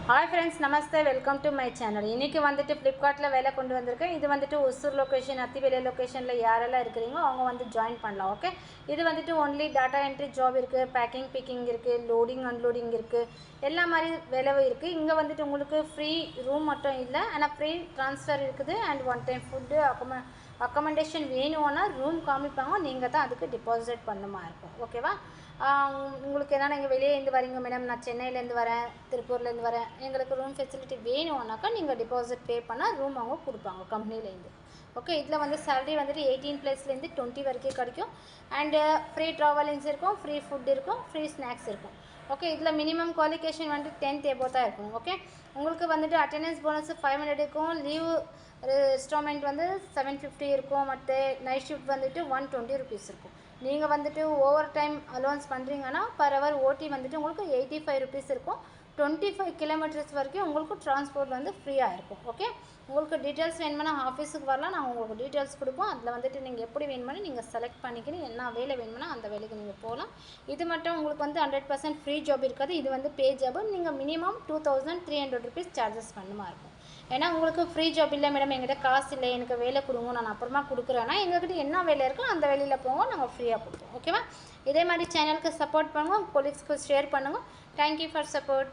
hi friends नमस्ते welcome to my channel इनकी வந்துட்டு फ्लिपकार्ट வேலை கொண்டு வந்திருக்கேன் இது வந்துட்டு ஒசூர் லொகேஷன் அத்திவேலை லொகேஷன்ல யாரெல்லாம் இருக்கீங்களோ அவங்க வந்து ஜாயின் பண்ணலாம் ஓகே இது வந்துட்டு only data entry job இருக்கு பேக்கிங் பிக்கிங் இருக்கு லோடிங் அன்லோடிங் இருக்கு எல்லா மாதிரி வேலையும் இருக்கு இங்க வந்துட்டு உங்களுக்கு ஃப்ரீ ரூம் மட்டும் இல்ல ஆனா ஃப்ரீ ட்ரான்ஸ்ஃபர் இருக்குது and one time food accommodation வேணும்னா ரூம் காமிப்பாங்க நீங்க தான் அதுக்கு டெபாசிட் பண்ணனுமா இருக்கும் ஓகேவா உங்களுக்கு என்ன நீங்க வெளிய இருந்து வரீங்க மேடம் நான் சென்னையில இருந்து வரேன் திருப்பூர்ல இருந்து வரேன் எங்களுக்கு ரூம் ஃபெசிலிட்டி வேணும்னாக்க நீங்க டெபாசிட் பே பண்ணா ரூம் அவங்க கொடுப்பாங்க கம்பெனில இருந்து ஓகே இதுல வந்து salary வந்துட்டு 18 பிளஸ்ல இருந்து 20 வரைக்கும் கிடைக்கும் and ஃப்ரீ டிராவலிங்ஸ் இருக்கும் ஃப்ரீ ஃபுட் இருக்கும் ஃப்ரீ ஸ்நாக்ஸ் இருக்கும் ஓகே இதுல மினிமம் குவாலிஃபிகேஷன் வந்து 10th above தான் இருக்கும் ஓகே உங்களுக்கு வந்துட்டு அட்டெண்டன்ஸ் போனஸ் 500 இருக்கும் லீவ் ரெஸ்டாரன்ட் வந்து 750 இருக்கும் மத்த நைட் ஷிஃப்ட் வந்துட்டு 120 ரூபீஸ் இருக்கும் நீங்க வந்துட்டு ஓவர் டைம் அலோன்ஸ் பண்றீங்கனா per hour OT வந்துட்டு உங்களுக்கு 85 ரூபீஸ் இருக்கும் 25 கிலோமீட்டர்ஸ் வரைக்கும் உங்களுக்கு டிரான்ஸ்போர்ட் வந்து ஃப்ரீயா இருக்கும் ஓகே உங்களுக்கு டீடைல்ஸ் வேணும்னா ஆபீஸ்க்கு வரலாம் நான் உங்களுக்கு டீடைல்ஸ் கொடுப்போம் அதுல வந்துட்டு நீங்க எப்படி வேணும்னு நீங்க செலக்ட் பண்ணிக்கிட்டு என்ன வேலை வேணும்னா அந்த வேலைக்கு நீங்க போலாம் இது மட்டும் உங்களுக்கு வந்து 100% ஃப்ரீ ஜாப் இருக்காது இது வந்து பே ஜாப் நீங்க மினிமம் 2300 ரூபீஸ் சார்ஜஸ் பண்ணனுமா இருக்கும் ஏனா உங்களுக்கு ஃப்ரீ ஜாப் இல்ல மேடம் என்கிட்ட காசு இல்ல எனக்கு வேலை கொடுங்க நான் அப்புறமா கொடுக்கறேனா எங்ககிட்ட என்ன வேலை இருக்கோ அந்த வேலையில போங்க நாங்க ஃப்ரீயா கொடுப்போம் ஓகேவா இதே மாதிரி சேனலுக்கு சப்போர்ட் பண்ணுங்க கொலீக்ஸ்க்கு ஷேர் பண்ணுங்க Thank you for support